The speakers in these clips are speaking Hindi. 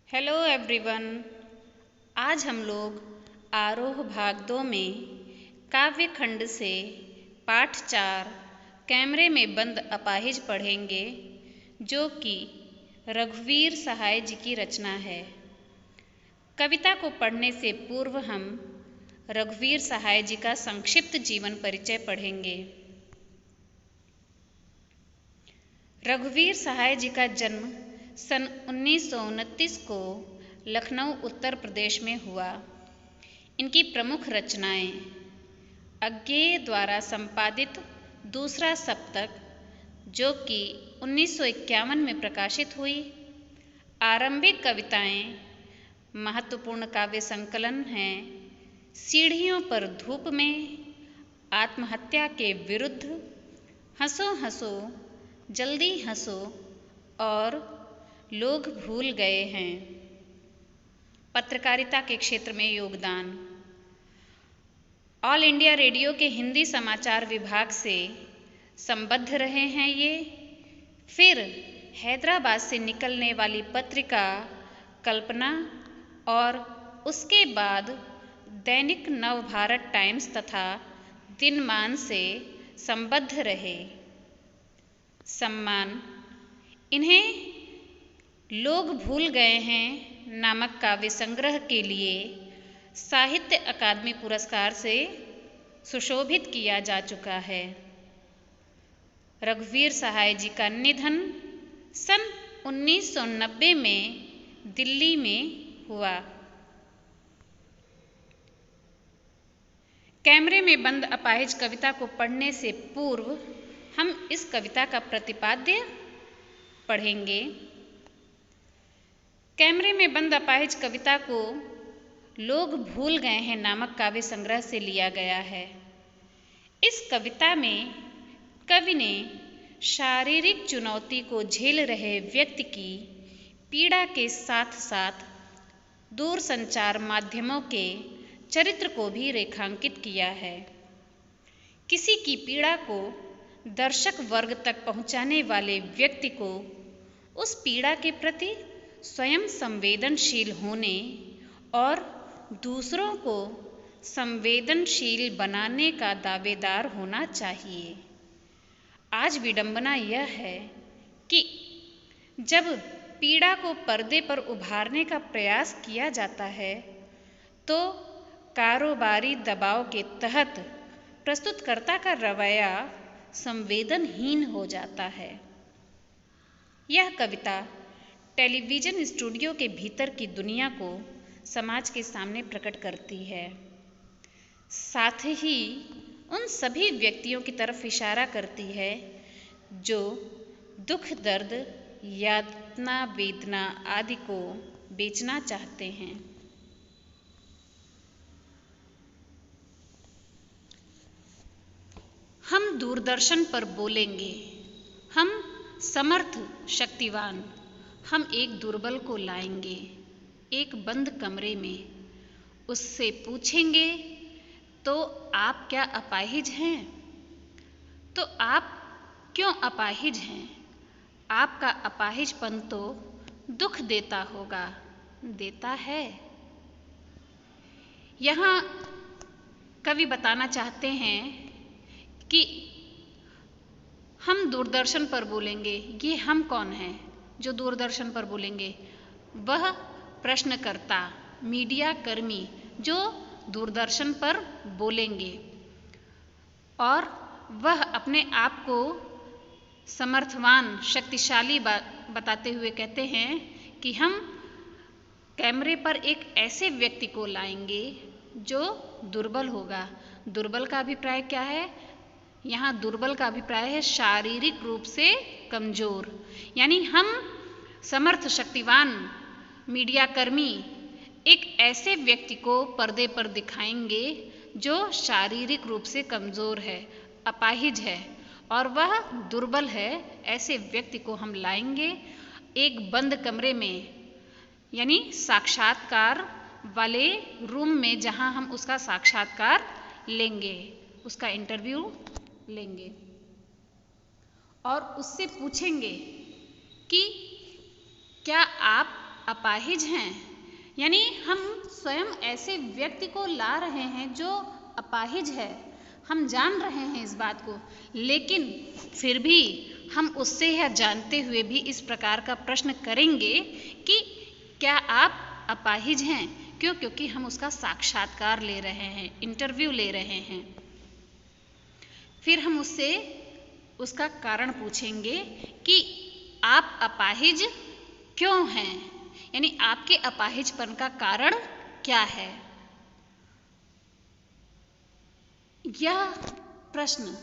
Hello everyone. आज हम लोग आरोह भाग 2 में काव्य खंड से पाठ 4 कैमरे में बंद अपाहिज पढ़ेंगे, जो कि रघुवीर सहाय जी की रचना है। कविता को पढ़ने से पूर्व हम रघुवीर सहाय जी का संक्षिप्त जीवन परिचय पढ़ेंगे। रघुवीर सहाय जी का जन्म सन 1929 को लखनऊ उत्तर प्रदेश में हुआ। इनकी प्रमुख रचनाएं अज्ञेय द्वारा संपादित दूसरा सप्तक, जो कि 1951 में प्रकाशित हुई, आरंभिक कविताएं महत्वपूर्ण काव्य संकलन हैं सीढ़ियों पर धूप में, आत्महत्या के विरुद्ध, हंसो हंसो जल्दी हंसो और लोग भूल गए हैं। पत्रकारिता के क्षेत्र में योगदान। ऑल इंडिया रेडियो के हिंदी समाचार विभाग से संबद्ध रहे हैं ये। फिर हैदराबाद से निकलने वाली पत्रिका कल्पना और उसके बाद दैनिक नवभारत टाइम्स तथा दिनमान से संबद्ध रहे। सम्मान। इन्हें लोग भूल गए हैं नामक काव्य संग्रह के लिए साहित्य अकादमी पुरस्कार से सुशोभित किया जा चुका है। रघुवीर सहाय जी का निधन सन 1990 में दिल्ली में हुआ। कैमरे में बंद अपाहिज कविता को पढ़ने से पूर्व हम इस कविता का प्रतिपाद्य पढ़ेंगे। कैमरे में बंद अपाहिज कविता को लोग भूल गए हैं नामक काव्य संग्रह से लिया गया है। इस कविता में कवि ने शारीरिक चुनौती को झेल रहे व्यक्ति की पीड़ा के साथ साथ दूरसंचार माध्यमों के चरित्र को भी रेखांकित किया है। किसी की पीड़ा को दर्शक वर्ग तक पहुंचाने वाले व्यक्ति को उस पीड़ा के प्रति स्वयं संवेदनशील होने और दूसरों को संवेदनशील बनाने का दावेदार होना चाहिए। आज विडंबना यह है कि जब पीड़ा को पर्दे पर उभारने का प्रयास किया जाता है तो कारोबारी दबाव के तहत प्रस्तुतकर्ता का रवैया संवेदनहीन हो जाता है। यह कविता टेलीविजन स्टूडियो के भीतर की दुनिया को समाज के सामने प्रकट करती है, साथ ही उन सभी व्यक्तियों की तरफ इशारा करती है जो दुख, दर्द, यातना, वेदना आदि को बेचना चाहते हैं। हम दूरदर्शन पर बोलेंगे, हम समर्थ शक्तिवान, हम एक दुर्बल को लाएंगे एक बंद कमरे में, उससे पूछेंगे तो आप क्या अपाहिज हैं? तो आप क्यों अपाहिज हैं? आपका अपाहिजपन तो दुख देता होगा, देता है। यहाँ कवि बताना चाहते हैं कि हम दूरदर्शन पर बोलेंगे। ये हम कौन हैं जो दूरदर्शन पर बोलेंगे? वह प्रश्नकर्ता, मीडिया कर्मी जो दूरदर्शन पर बोलेंगे और वह अपने आप को समर्थवान, शक्तिशाली बताते हुए कहते हैं कि हम कैमरे पर एक ऐसे व्यक्ति को लाएंगे जो दुर्बल होगा। दुर्बल का अभिप्राय क्या है? यहाँ दुर्बल का अभिप्राय है शारीरिक रूप से कमजोर। यानी हम समर्थ, शक्तिवान मीडियाकर्मी एक ऐसे व्यक्ति को पर्दे पर दिखाएंगे जो शारीरिक रूप से कमजोर है, अपाहिज है और वह दुर्बल है। ऐसे व्यक्ति को हम लाएंगे एक बंद कमरे में, यानी साक्षात्कार वाले रूम में, जहां हम उसका साक्षात्कार लेंगे, उसका इंटरव्यू लेंगे और उससे पूछेंगे कि क्या आप अपाहिज हैं, यानी हम स्वयं ऐसे व्यक्ति को ला रहे हैं जो अपाहिज है, हम जान रहे हैं इस बात को, लेकिन फिर भी हम उससे यह जानते हुए भी इस प्रकार का प्रश्न करेंगे कि क्या आप अपाहिज हैं। क्यों? क्योंकि हम उसका साक्षात्कार ले रहे हैं, इंटरव्यू ले रहे हैं। फिर हम उससे उसका कारण पूछेंगे कि आप अपाहिज क्यों हैं, यानी आपके अपाहिजपन का कारण क्या है। यह प्रश्न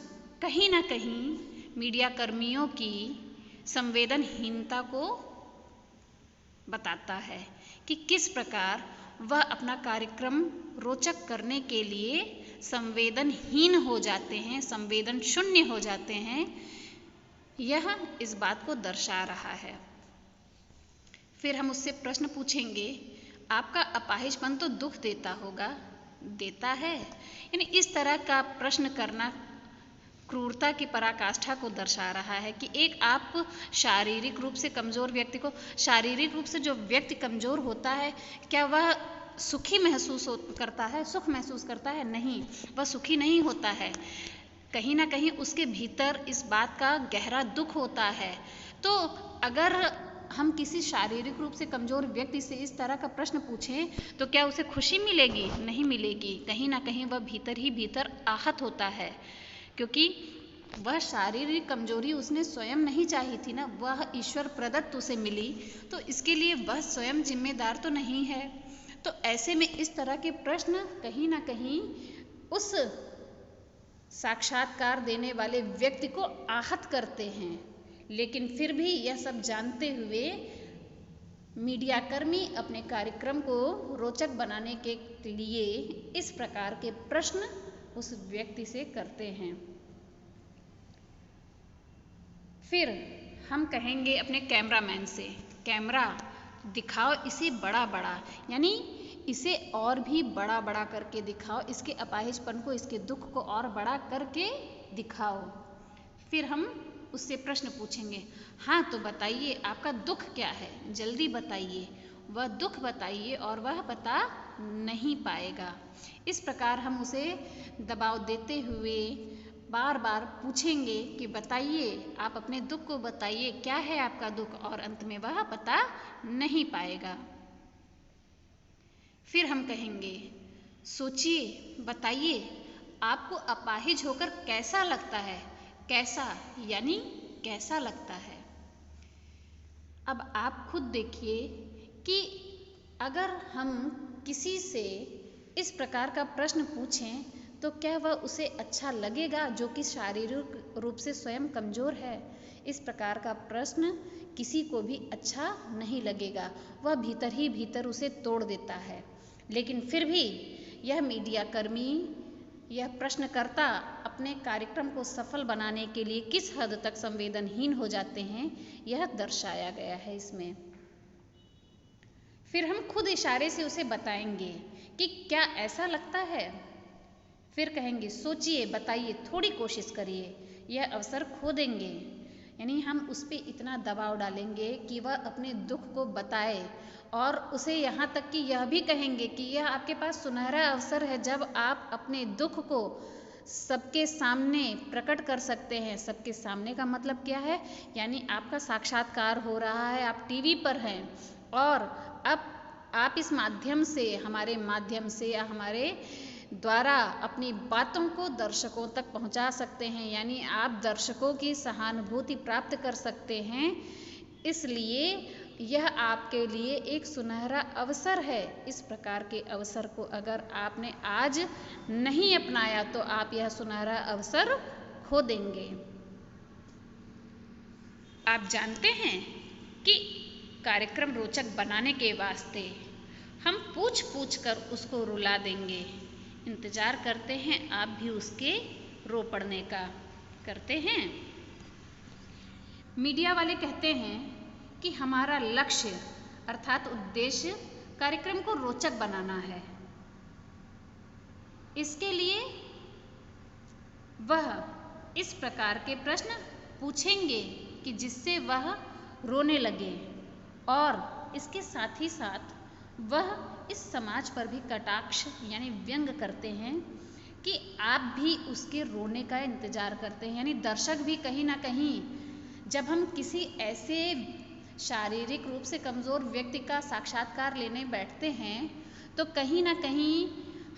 कहीं ना कहीं मीडिया कर्मियों की संवेदनहीनता को बताता है कि किस प्रकार वह अपना कार्यक्रम रोचक करने के लिए संवेदनहीन हो जाते हैं, संवेदन शून्य हो जाते हैं। यह इस बात को दर्शा रहा है। फिर हम उससे प्रश्न पूछेंगे, आपका अपाहिजपन तो दुख देता होगा, देता है? यानी इस तरह का प्रश्न करना क्रूरता की पराकाष्ठा को दर्शा रहा है कि एक आप शारीरिक रूप से कमज़ोर व्यक्ति को, शारीरिक रूप से जो व्यक्ति कमज़ोर होता है, क्या वह सुखी महसूस करता है, सुख महसूस करता है? नहीं, वह सुखी नहीं होता है। कहीं ना कहीं उसके भीतर इस बात का गहरा दुख होता है। तो अगर हम किसी शारीरिक रूप से कमज़ोर व्यक्ति से इस तरह का प्रश्न पूछें तो क्या उसे खुशी मिलेगी? नहीं मिलेगी। कहीं ना कहीं वह भीतर ही भीतर आहत होता है, क्योंकि वह शारीरिक कमजोरी उसने स्वयं नहीं चाही थी ना, वह ईश्वर प्रदत्त उसे मिली, तो इसके लिए वह स्वयं जिम्मेदार तो नहीं है। तो ऐसे में इस तरह के प्रश्न कहीं ना कहीं उस साक्षात्कार देने वाले व्यक्ति को आहत करते हैं। लेकिन फिर भी यह सब जानते हुए मीडियाकर्मी अपने कार्यक्रम को रोचक बनाने के लिए इस प्रकार के प्रश्न उस व्यक्ति से करते हैं। फिर हम कहेंगे अपने कैमरामैन से, कैमरा दिखाओ इसे बड़ा बड़ा, यानी इसे और भी बड़ा बड़ा करके दिखाओ, इसके अपाहिजपन को, इसके दुख को और बड़ा करके दिखाओ। फिर हम उससे प्रश्न पूछेंगे, हाँ तो बताइए आपका दुख क्या है, जल्दी बताइए। वह दुख बताइए और वह बता नहीं पाएगा। इस प्रकार हम उसे दबाव देते हुए बार बार पूछेंगे कि बताइए, आप अपने दुख को बताइए, क्या है आपका दुख, और अंत में वह बता नहीं पाएगा। फिर हम कहेंगे, सोचिए, बताइए आपको अपाहिज होकर कैसा लगता है। कैसा यानी कैसा लगता है। अब आप खुद देखिए कि अगर हम किसी से इस प्रकार का प्रश्न पूछें तो क्या वह उसे अच्छा लगेगा, जो कि शारीरिक रूप से स्वयं कमज़ोर है। इस प्रकार का प्रश्न किसी को भी अच्छा नहीं लगेगा, वह भीतर ही भीतर उसे तोड़ देता है। लेकिन फिर भी यह मीडियाकर्मी, यह प्रश्नकर्ता अपने कार्यक्रम को सफल बनाने के लिए किस हद तक संवेदनहीन हो जाते हैं, यह दर्शाया गया है इसमें। फिर हम खुद इशारे से उसे बताएंगे कि क्या ऐसा लगता है। फिर कहेंगे, सोचिए, बताइए, थोड़ी कोशिश करिए, यह अवसर खो देंगे। यानी हम उस पर इतना दबाव डालेंगे कि वह अपने दुख को बताए, और उसे यहाँ तक कि यह भी कहेंगे कि यह आपके पास सुनहरा अवसर है जब आप अपने दुख को सबके सामने प्रकट कर सकते हैं। सबके सामने का मतलब क्या है, यानी आपका साक्षात्कार हो रहा है, आप टीवी पर हैं और अब आप इस माध्यम से, हमारे माध्यम से या हमारे द्वारा अपनी बातों को दर्शकों तक पहुंचा सकते हैं, यानी आप दर्शकों की सहानुभूति प्राप्त कर सकते हैं। इसलिए यह आपके लिए एक सुनहरा अवसर है। इस प्रकार के अवसर को अगर आपने आज नहीं अपनाया तो आप यह सुनहरा अवसर खो देंगे। आप जानते हैं कि कार्यक्रम रोचक बनाने के वास्ते हम पूछ पूछ कर उसको रुला देंगे। इंतजार करते हैं आप भी उसके रो पड़ने का। करते हैं। मीडिया वाले कहते हैं कि हमारा लक्ष्य अर्थात उद्देश्य कार्यक्रम को रोचक बनाना है। इसके लिए वह इस प्रकार के प्रश्न पूछेंगे कि जिससे वह रोने लगे और इसके साथ ही साथ वह इस समाज पर भी कटाक्ष यानी व्यंग करते हैं कि आप भी उसके रोने का इंतजार करते हैं। यानी दर्शक भी कहीं ना कहीं जब हम किसी ऐसे शारीरिक रूप से कमज़ोर व्यक्ति का साक्षात्कार लेने बैठते हैं तो कहीं ना कहीं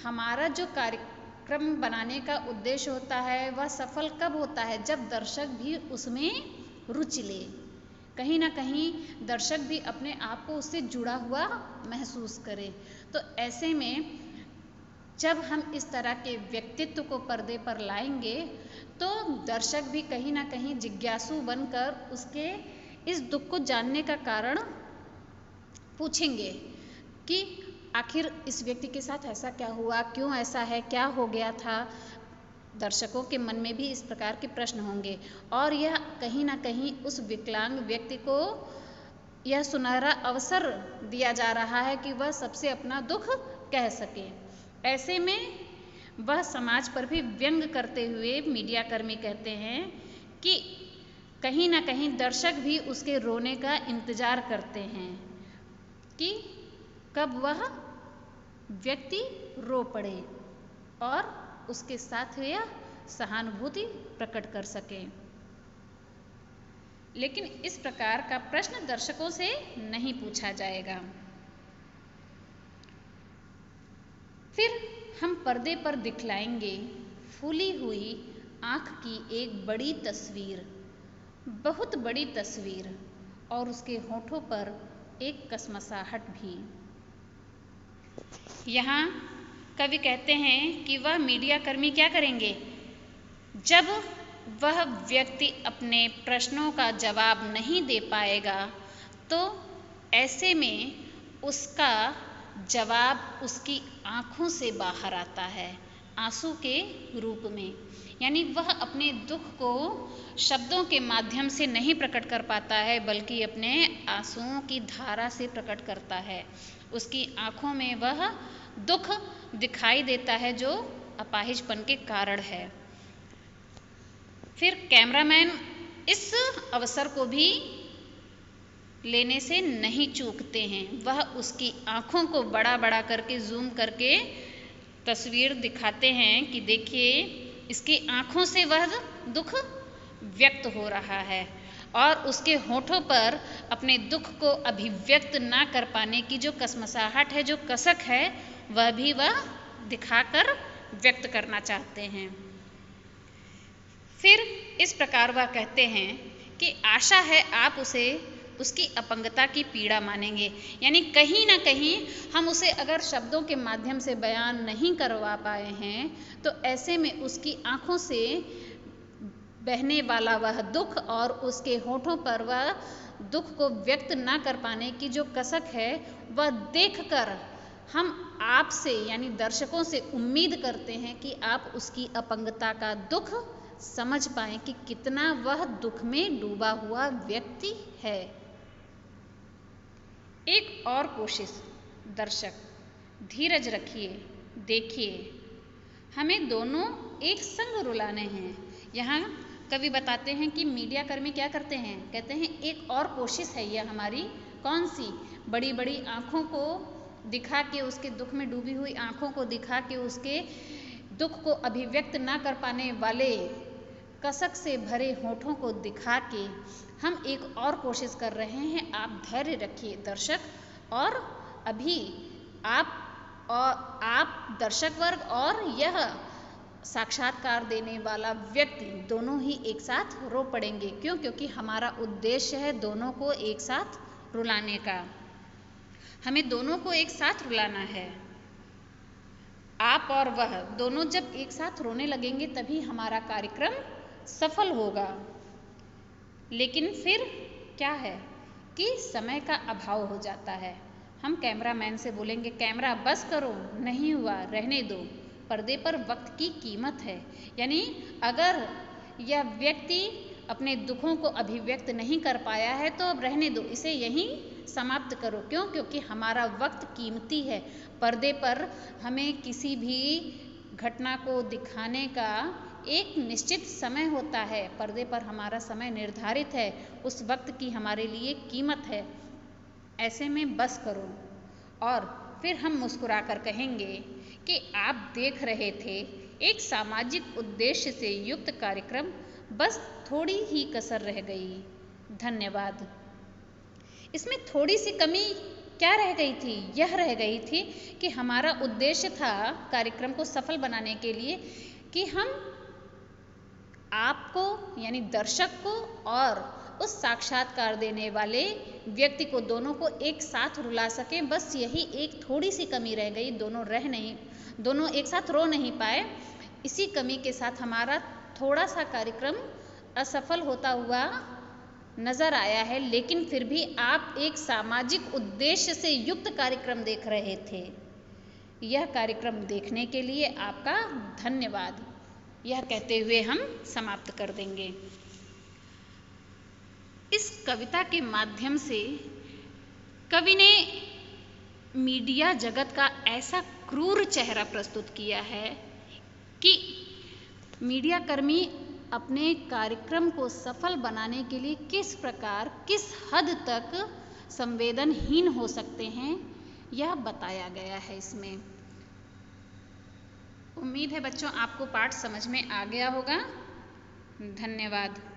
हमारा जो कार्यक्रम बनाने का उद्देश्य होता है वह सफल कब होता है, जब दर्शक भी उसमें रुचि ले। कहीं ना कहीं दर्शक भी अपने आप को उससे जुड़ा हुआ महसूस करे। तो ऐसे में जब हम इस तरह के व्यक्तित्व को पर्दे पर लाएंगे तो दर्शक भी कहीं ना कहीं जिज्ञासु बनकर उसके इस दुख को जानने का कारण पूछेंगे कि आखिर इस व्यक्ति के साथ ऐसा क्या हुआ, क्यों ऐसा है, क्या हो गया था। दर्शकों के मन में भी इस प्रकार के प्रश्न होंगे और यह कहीं ना कहीं उस विकलांग व्यक्ति को यह सुनहरा अवसर दिया जा रहा है कि वह सबसे अपना दुख कह सके। ऐसे में वह समाज पर भी व्यंग करते हुए मीडिया कर्मी कहते हैं कि कहीं ना कहीं दर्शक भी उसके रोने का इंतजार करते हैं कि कब वह व्यक्ति रो पड़े और उसके साथ यह सहानुभूति प्रकट कर सके। लेकिन इस प्रकार का प्रश्न दर्शकों से नहीं पूछा जाएगा। फिर हम पर्दे पर दिखलाएंगे फूली हुई आँख की एक बड़ी तस्वीर, बहुत बड़ी तस्वीर, और उसके होठों पर एक कसमसाहट भी। यहाँ कवि कहते हैं कि वह मीडिया कर्मी क्या करेंगे, जब वह व्यक्ति अपने प्रश्नों का जवाब नहीं दे पाएगा तो ऐसे में उसका जवाब उसकी आँखों से बाहर आता है, आंसू के रूप में। यानी वह अपने दुख को शब्दों के माध्यम से नहीं प्रकट कर पाता है बल्कि अपने आंसुओं की धारा से प्रकट करता है। उसकी आँखों में वह दुख दिखाई देता है जो अपाहिजपन के कारण है। फिर कैमरामैन इस अवसर को भी लेने से नहीं चूकते हैं। वह उसकी आँखों को बड़ा बड़ा करके जूम करके तस्वीर दिखाते हैं कि देखिए इसकी आँखों से वह दुख व्यक्त हो रहा है और उसके होठों पर अपने दुख को अभिव्यक्त ना कर पाने की जो कसमसाहट है, जो कसक है, वह भी वह दिखाकर व्यक्त करना चाहते हैं। फिर इस प्रकार वह कहते हैं कि आशा है आप उसे उसकी अपंगता की पीड़ा मानेंगे। यानी कहीं ना कहीं हम उसे अगर शब्दों के माध्यम से बयान नहीं करवा पाए हैं तो ऐसे में उसकी आँखों से बहने वाला वह दुख और उसके होठों पर वह दुख को व्यक्त ना कर पाने की जो कसक है, वह देखकर हम आपसे यानी दर्शकों से उम्मीद करते हैं कि आप उसकी अपंगता का दुख समझ पाएं कि कितना वह दुख में डूबा हुआ व्यक्ति है। एक और कोशिश, दर्शक धीरज रखिए, देखिए हमें दोनों एक संग रुलाने हैं। यहाँ कवि बताते हैं कि मीडिया कर्मी क्या करते हैं, कहते हैं एक और कोशिश है यह हमारी। कौन सी? बड़ी बड़ी आँखों को दिखा के, उसके दुख में डूबी हुई आँखों को दिखा के, उसके दुख को अभिव्यक्त ना कर पाने वाले कसक से भरे होठों को दिखा के हम एक और कोशिश कर रहे हैं। आप धैर्य रखिए दर्शक, और अभी आप दर्शक वर्ग और यह साक्षात्कार देने वाला व्यक्ति दोनों ही एक साथ रो पड़ेंगे। क्यों? क्योंकि हमारा उद्देश्य है दोनों को एक साथ रुलाने का। हमें दोनों को एक साथ रुलाना है। आप और वह दोनों जब एक साथ रोने लगेंगे तभी हमारा कार्यक्रम सफल होगा। लेकिन फिर क्या है कि समय का अभाव हो जाता है। हम कैमरामैन से बोलेंगे कैमरा बस करो, नहीं हुआ, रहने दो। पर्दे पर वक्त की कीमत है। यानी अगर यह व्यक्ति अपने दुखों को अभिव्यक्त नहीं कर पाया है तो अब रहने दो, इसे यहीं समाप्त करो। क्यों? क्योंकि हमारा वक्त कीमती है। पर्दे पर हमें किसी भी घटना को दिखाने का एक निश्चित समय होता है। पर्दे पर हमारा समय निर्धारित है, उस वक्त की हमारे लिए कीमत है। ऐसे में बस करो। और फिर हम मुस्कुराकर कहेंगे कि आप देख रहे थे एक सामाजिक उद्देश्य से युक्त कार्यक्रम, बस थोड़ी ही कसर रह गई। धन्यवाद। इसमें थोड़ी सी कमी क्या रह गई थी? यह रह गई थी कि हमारा उद्देश्य था कार्यक्रम को सफल बनाने के लिए कि हम आपको यानी दर्शक को और उस साक्षात्कार देने वाले व्यक्ति को, दोनों को एक साथ रुला सकें। बस यही एक थोड़ी सी कमी रह गई, दोनों एक साथ रो नहीं पाए। इसी कमी के साथ हमारा थोड़ा सा कार्यक्रम असफल होता हुआ नजर आया है, लेकिन फिर भी आप एक सामाजिक उद्देश्य से युक्त कार्यक्रम देख रहे थे। यह कार्यक्रम देखने के लिए आपका धन्यवाद। यह कहते हुए हम समाप्त कर देंगे। इस कविता के माध्यम से कवि ने मीडिया जगत का ऐसा क्रूर चेहरा प्रस्तुत किया है कि मीडिया कर्मी अपने कार्यक्रम को सफल बनाने के लिए किस प्रकार, किस हद तक संवेदनहीन हो सकते हैं, यह बताया गया है इसमें। उम्मीद है बच्चों आपको पाठ समझ में आ गया होगा। धन्यवाद।